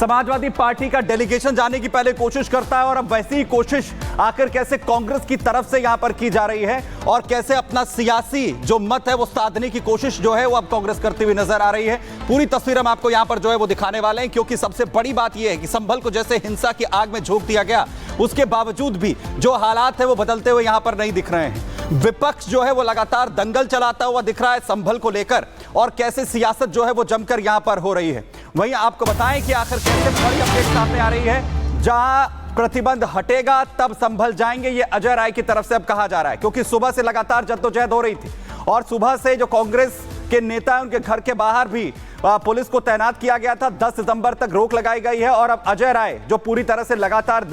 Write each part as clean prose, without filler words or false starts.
Samajwadi party का delegation जाने की पहले कोशिश करता है और अब वैसी ही कोशिश आखिर कैसे कांग्रेस की तरफ से यहां पर की जा रही है और कैसे अपना सियासी जो मत है वो साधने की कोशिश जो है वो अब कांग्रेस करती हुई नजर आ रही है। पूरी तस्वीर हम आपको यहां पर जो है वो दिखाने वाले हैं, क्योंकि सबसे बड़ी बात यह है कि संभल को जैसे हिंसा की आग में झोंक दिया गया, उसके बावजूद भी जो हालात है वो बदलते हुए यहां पर नहीं दिख रहे हैं। विपक्ष जो है वो लगातार दंगल चलाता हुआ दिख रहा है संभल को लेकर, और कैसे सियासत जो है वो जमकर यहां पर हो रही है। वहीं आपको बताएं कि आखिर कैसे बड़ी अपडेट सामने आ रही है। जहां प्रतिबंध हटेगा तब संभल जाएंगे, ये अजय राय की तरफ से अब कहा जा रहा है, क्योंकि सुबह से लगातार जद्दोजहद हो रही थी और सुबह से जो कांग्रेस के नेता हैं उनके घर के बाहर भी पुलिस को तैनात किया गया था। 10 सितंबर तक रोक लगाई गई है और अब अजय राय जो पूरी तरह से लगातार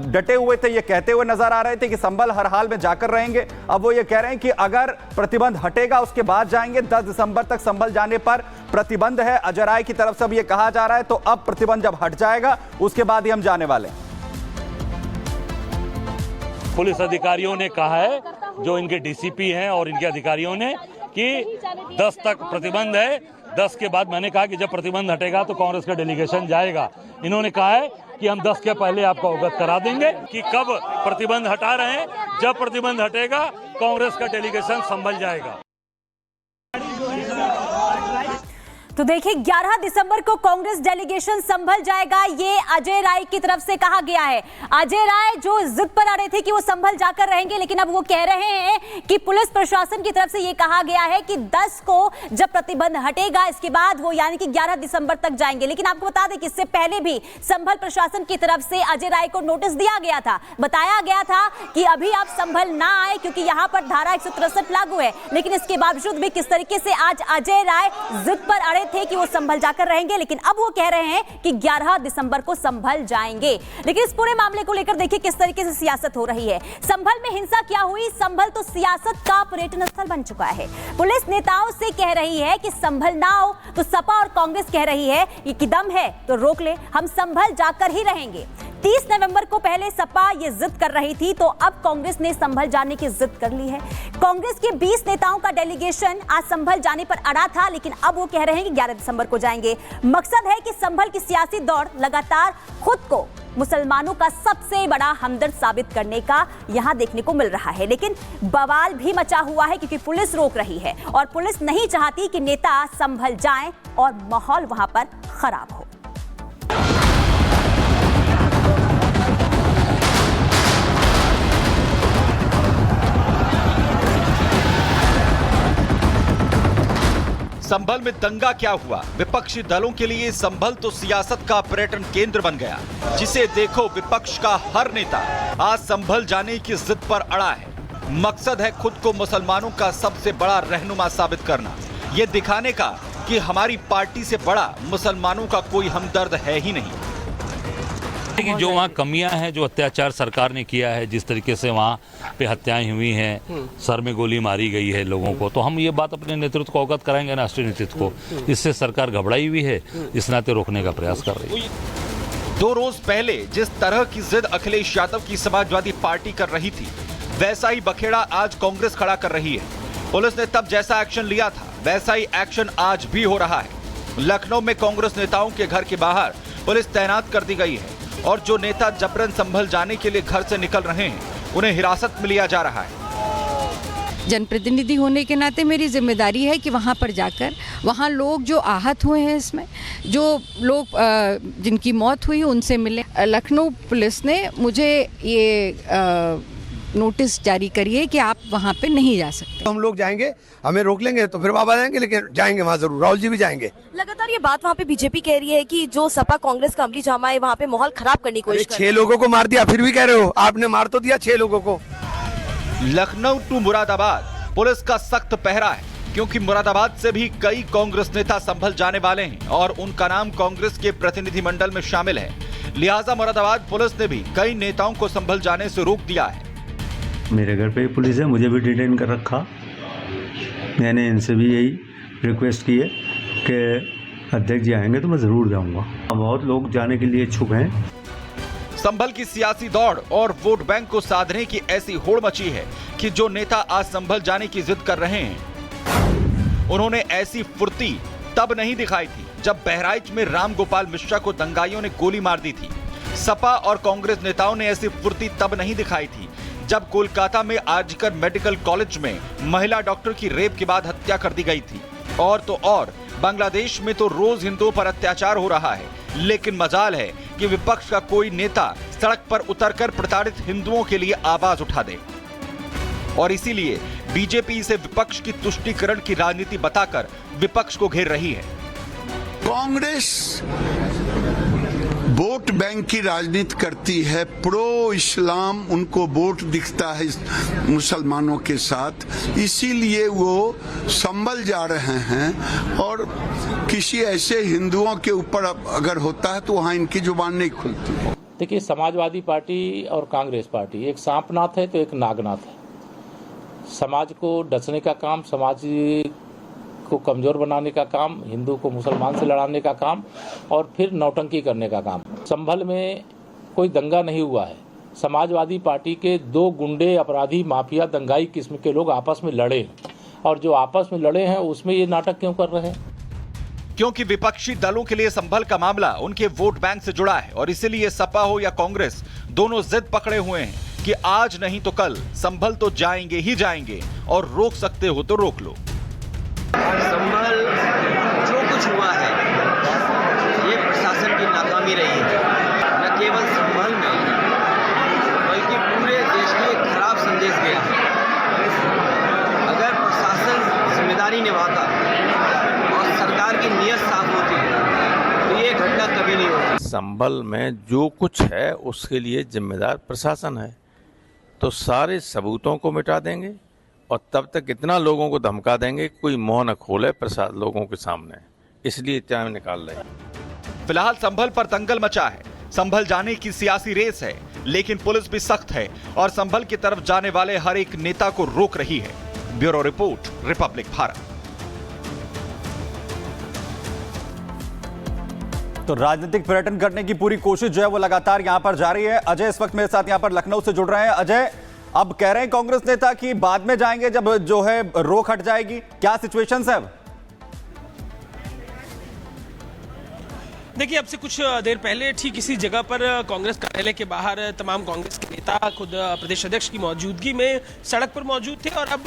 डटे हुए थे, ये कहते हुए नजर आ रहे थे कि संभल हर हाल में जाकर रहेंगे। अब वो ये कह रहे हैं कि अगर प्रतिबंध हटेगा उसके बाद जाएंगे। 10 दिसंबर तक संभल जाने पर प्रतिबंध है, अजय राय की तरफ से अब ये कहा जा रहा है। तो अब प्रतिबंध जब हट जाएगा उसके बाद ही हम जाने वाले हैं। पुलिस अधिकारियों ने कहा है, जो इनके डीसीपी हैं और इनके अधिकारियों ने, कि 10 तक प्रतिबंध है। 10 के बाद मैंने कहा कि जब प्रतिबंध हटेगा तो कांग्रेस का डेलीगेशन जाएगा। इन्होंने कहा है कि हम 10 के पहले आपको अवगत करा देंगे कि कब प्रतिबंध हटा रहे हैं। जब प्रतिबंध हटेगा कांग्रेस का डेलीगेशन संभल जाएगा। तो देखिए 11 दिसंबर को कांग्रेस डेलीगेशन संभल जाएगा, ये अजय राय की तरफ से कहा गया है। अजय राय जो जिद पर आ रहे थे कि वो संभल जाकर रहेंगे, लेकिन अब वो कह रहे हैं कि पुलिस प्रशासन की तरफ से ये कहा गया है कि 10 को जब प्रतिबंध हटेगा इसके बाद वो यानी कि 11 दिसंबर तक जाएंगे। लेकिन आपको बता दें कि इससे पहले भी संभल प्रशासन की तरफ से अजय राय को नोटिस दिया गया था, बताया गया था कि अभी आप संभल ना आए क्योंकि यहाँ पर धारा 163 लागू है। लेकिन इसके बावजूद भी किस तरीके से आज अजय राय जिद पर अड़े थे कि वो संभल जाकर रहेंगे, लेकिन अब वो कह रहे हैं कि 11 दिसंबर को संभल जाएंगे। लेकिन इस पूरे मामले को लेकर देखिए किस तरीके से सियासत हो रही है। संभल में हिंसा क्या हुई? संभल तो सियासत का पर्यटन स्थल बन चुका है। पुलिस नेताओं से कह रही है कि संभल ना हो, तो सपा और कांग्रेस कह रही है कि दम है तो रोक ले, हम संभल जाकर ही रहेंगे। 30 नवंबर को पहले सपा ये जिद कर रही थी, तो अब कांग्रेस ने संभल जाने की जिद कर ली है। कांग्रेस के 20 नेताओं का डेलीगेशन आज संभल जाने पर अड़ा था, लेकिन अब वो कह रहे हैं कि 11 दिसंबर को जाएंगे। मकसद है कि संभल की सियासी दौड़ लगातार खुद को मुसलमानों का सबसे बड़ा हमदर्द साबित करने का यहां देखने को मिल रहा है। लेकिन बवाल भी मचा हुआ है क्योंकि पुलिस रोक रही है और पुलिस नहीं चाहती कि नेता संभल जाएं और माहौल वहां पर खराब हो। संभल में दंगा क्या हुआ? विपक्षी दलों के लिए संभल तो सियासत का पर्यटन केंद्र बन गया, जिसे देखो विपक्ष का हर नेता आज संभल जाने की जिद पर अड़ा है। मकसद है खुद को मुसलमानों का सबसे बड़ा रहनुमा साबित करना, ये दिखाने का कि हमारी पार्टी से बड़ा मुसलमानों का कोई हमदर्द है ही नहीं। कि जो वहाँ कमियां हैं, जो अत्याचार सरकार ने किया है, जिस तरीके से वहाँ पे हत्याएं हुई हैं, सर में गोली मारी गई है लोगों को, तो हम ये बात अपने नेतृत्व को अवगत कराएंगे, राष्ट्रीय नेतृत्व को। इससे सरकार घबराई हुई है, इस नाते रोकने का प्रयास कर रही है। 2 रोज पहले जिस तरह की जिद अखिलेश यादव की समाजवादी पार्टी कर रही थी, वैसा ही बखेड़ा आज कांग्रेस खड़ा कर रही है। पुलिस ने तब जैसा एक्शन लिया था वैसा ही एक्शन आज भी हो रहा है। लखनऊ में कांग्रेस नेताओं के घर के बाहर पुलिस तैनात कर दी गई है और जो नेता जबरन संभल जाने के लिए घर से निकल रहे हैं उन्हें हिरासत में लिया जा रहा है। जनप्रतिनिधि होने के नाते मेरी जिम्मेदारी है कि वहाँ पर जाकर वहाँ लोग जो आहत हुए हैं, इसमें जो लोग जिनकी मौत हुई उनसे मिले। लखनऊ पुलिस ने मुझे ये नोटिस जारी करी है कि आप वहाँ पे नहीं जा सकते। हम लोग जाएंगे, हमें रोक लेंगे तो फिर वापस आएंगे, लेकिन जाएंगे वहाँ जरूर। राहुल जी भी जाएंगे। लगातार ये बात वहाँ पे बीजेपी कह रही है कि जो सपा कांग्रेस का अमली जामा है वहाँ पे माहौल खराब करने की कोशिश कर रही है। 6 लोगों को मार दिया, फिर भी कह रहे हो आपने मार तो दिया 6 लोगों को। लखनऊ टू मुरादाबाद पुलिस का सख्त पहरा है, क्योंकि मुरादाबाद से भी कई कांग्रेस नेता संभल जाने वाले हैं और उनका नाम कांग्रेस के प्रतिनिधिमंडल में शामिल है। लिहाजा मुरादाबाद पुलिस ने भी कई नेताओं को संभल जाने से रोक दिया है। मेरे घर पे पुलिस है, मुझे भी डिटेन कर रखा। मैंने इनसे भी यही रिक्वेस्ट की है कि अध्यक्ष जी आएंगे तो मैं ज़रूर जाऊंगा। बहुत लोग जाने के लिए इच्छुक हैं। संभल की सियासी दौड़ और वोट बैंक को साधने की ऐसी होड़ मची है कि जो नेता आज संभल जाने की जिद कर रहे हैं, उन्होंने ऐसी फुर्ती तब नहीं दिखाई थी जब बहराइच में राम गोपाल मिश्रा को दंगाइयों ने गोली मार दी थी। सपा और कांग्रेस नेताओं ने ऐसी फुर्ती तब नहीं दिखाई थी जब कोलकाता में आरजीकर मेडिकल कॉलेज में महिला डॉक्टर की रेप के बाद हत्या कर दी गई थी। और तो और बांग्लादेश में तो रोज हिंदुओं पर अत्याचार हो रहा है, लेकिन मजाल है कि विपक्ष का कोई नेता सड़क पर उतरकर प्रताड़ित हिंदुओं के लिए आवाज उठा दे। और इसीलिए बीजेपी इसे विपक्ष की तुष्टीकरण की राजनीति बताकर विपक्ष को घेर रही है। कांग्रेस वोट बैंक की राजनीति करती है, प्रो इस्लाम उनको वोट दिखता है मुसलमानों के साथ, इसीलिए वो संभल जा रहे हैं। और किसी ऐसे हिंदुओं के ऊपर अगर होता है तो वहाँ इनकी जुबान नहीं खुलती। देखिए, समाजवादी पार्टी और कांग्रेस पार्टी एक सांपनाथ है तो एक नागनाथ है। समाज को डसने का काम, समाज को कमजोर बनाने का काम, हिंदू को मुसलमान से लड़ाने का काम और फिर नौटंकी करने का काम। संभल में कोई दंगा नहीं हुआ है। समाजवादी पार्टी के दो गुंडे, अपराधी, माफिया, दंगाई किस्म के लोग आपस में लड़े और जो आपस में लड़े हैं उसमें ये नाटक क्यों कर रहे हैं? क्योंकि विपक्षी दलों के लिए संभल का मामला उनके वोट बैंक से जुड़ा है और इसीलिए सपा हो या कांग्रेस दोनों जिद पकड़े हुए हैं कि आज नहीं तो कल संभल तो जाएंगे ही जाएंगे और रोक सकते हो तो रोक लो। संभल जो कुछ हुआ है ये प्रशासन की नाकामी रही है। न केवल संभल में बल्कि पूरे देश में एक खराब संदेश गया है। अगर प्रशासन जिम्मेदारी निभाता और सरकार की नीयत साफ होती तो ये घटना कभी नहीं होती। संभल में जो कुछ है उसके लिए जिम्मेदार प्रशासन है, तो सारे सबूतों को मिटा देंगे और तब तक इतना लोगों को धमका देंगे कोई मुंह न खोले प्रसाद लोगों के सामने, इसलिए टाइम निकाल रहे हैं। फिलहाल संभल पर दंगल मचा है। संभल जाने की सियासी रेस है, लेकिन पुलिस भी सख्त है और संभल की तरफ जाने वाले हर एक नेता को रोक रही है। Bureau report, Republic Bharat. तो राजनीतिक पर्यटन करने की पूरी कोशिश जो है वो लगातार यहां पर जारी है। अजय इस वक्त मेरे साथ यहां पर लखनऊ से जुड़ रहे हैं। अजय, अब कह रहे हैं कांग्रेस नेता कि बाद में जाएंगे जब जो है रोक हट जाएगी, क्या सिचुएशन है अब? देखिए, अब से कुछ देर पहले ठीक इसी जगह पर कांग्रेस कार्यालय के बाहर तमाम कांग्रेस के नेता खुद प्रदेश अध्यक्ष की मौजूदगी में सड़क पर मौजूद थे और अब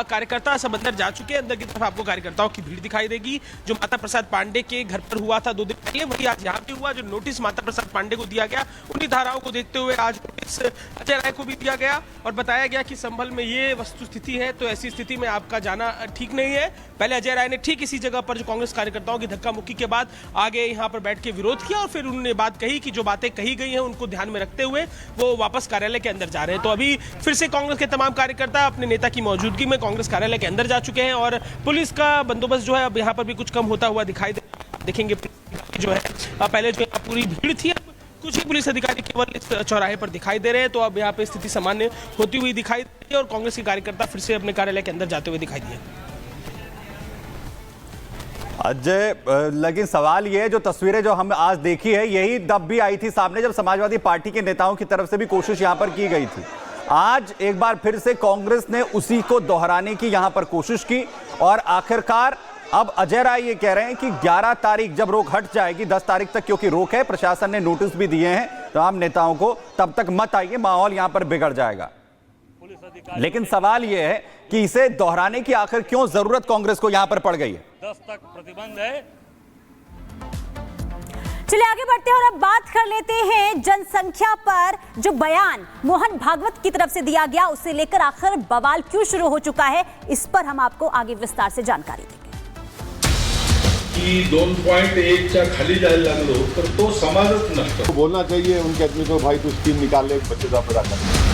कार्यकर्ता सब अंदर जा चुके हैं। अंदर की तरफ आपको कार्यकर्ताओं की भीड़ दिखाई देगी। जो माता प्रसाद पांडे के घर पर हुआ था 2 दिन पहले, वही आज यहाँ पे हुआ। जो नोटिस माता प्रसाद पांडे को दिया गया, उन्हीं धाराओं को देखते हुए आज नोटिस अजय राय को भी दिया गया और बताया गया कि संभल में ये वस्तु स्थिति है, तो ऐसी स्थिति में आपका जाना ठीक नहीं है। पहले अजय राय ने ठीक इसी जगह पर जो कांग्रेस कार्यकर्ताओं की धक्का मुक्की के बाद आगे यहाँ पर बैठ के विरोध किया और फिर उन्होंने बात कही कि जो बातें कही गई हैं उनको ध्यान में रखते हुए वो वापस कार्यालय के अंदर जा रहे हैं। तो अभी फिर से कांग्रेस के तमाम कार्यकर्ता अपने नेता की मौजूदगी में कांग्रेस कार्यालय के अंदर जा चुके हैं और पुलिस का बंदोबस्त जो है अब यहाँ पर भी कुछ कम होता हुआ दिखाई देखेंगे। जो है पहले जो पूरी भीड़ थी, कुछ ही पुलिस अधिकारी केवल इस चौराहे पर दिखाई दे रहे हैं। तो अब यहाँ पे स्थिति सामान्य होती हुई दिखाई दे रही है और कांग्रेस के कार्यकर्ता फिर से अपने कार्यालय के अंदर जाते हुए दिखाई दिए। अजय, लेकिन सवाल ये है, जो तस्वीरें जो हम आज देखी है यही तब भी आई थी सामने जब समाजवादी पार्टी के नेताओं की तरफ से भी कोशिश यहां पर की गई थी। आज एक बार फिर से कांग्रेस ने उसी को दोहराने की यहां पर कोशिश की और आखिरकार अब अजय राय ये कह रहे हैं कि 11 तारीख जब रोक हट जाएगी, 10 तारीख तक क्योंकि रोक है, प्रशासन ने नोटिस भी दिए हैं तमाम नेताओं को, तब तक मत आइए, माहौल यहां पर बिगड़ जाएगा। लेकिन सवाल यह है कि इसे दोहराने की आखिर क्यों जरूरत कांग्रेस को यहां पर पड़ गई है? 10 तक प्रतिबंध है। चलिए आगे बढ़ते हैं और अब बात कर लेते हैं जनसंख्या पर। जो बयान मोहन भागवत की तरफ से दिया गया उसे लेकर आखिर बवाल क्यों शुरू हो चुका है, इस पर हम आपको आगे विस्तार से जानकारी देंगे। 2.1च्या खाली जायला लागलो तर तो समाजच नसतो। बोलना चाहिए उनके आदमी को, भाई तू स्कीम निकाल ले, बच्चे का पैदा कर।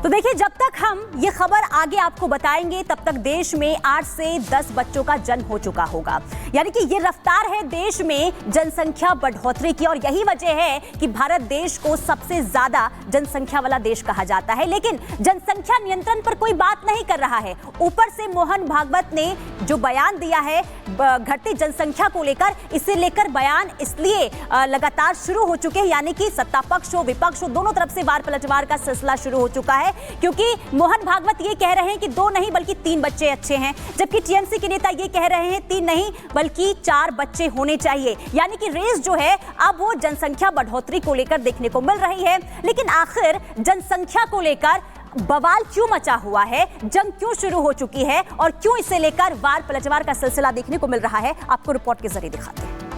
तो देखिए, जब तक हम ये खबर आगे आपको बताएंगे तब तक देश में 8 से 10 बच्चों का जन्म हो चुका होगा। यानी कि ये रफ्तार है देश में जनसंख्या बढ़ोतरी की, और यही वजह है कि भारत देश को सबसे ज्यादा जनसंख्या वाला देश कहा जाता है। लेकिन जनसंख्या नियंत्रण पर कोई बात नहीं कर रहा है। ऊपर से मोहन भागवत ने जो बयान दिया है घटती जनसंख्या को लेकर, इसे लेकर बयान इसलिए लगातार शुरू हो चुके हैं, यानी कि सत्ता पक्ष हो विपक्ष हो दोनों तरफ से वार पलटवार का सिलसिला शुरू हो चुका है, क्योंकि मोहन भागवत ये कह रहे हैं कि 2 नहीं बल्कि 3 बच्चे अच्छे हैं, जबकि टीएमसी के नेता ये कह रहे हैं 3 नहीं बल्कि 4 बच्चे होने चाहिए। यानी कि रेस जो है अब वो जनसंख्या बढ़ोतरी को लेकर देखने को मिल रही है। लेकिन आखिर जनसंख्या को लेकर बवाल क्यों मचा हुआ है, जंग क्यों शुरू हो चुकी है और क्यों इसे लेकर वार पलटवार का सिलसिला देखने को मिल रहा है, आपको रिपोर्ट के जरिए दिखाते हैं।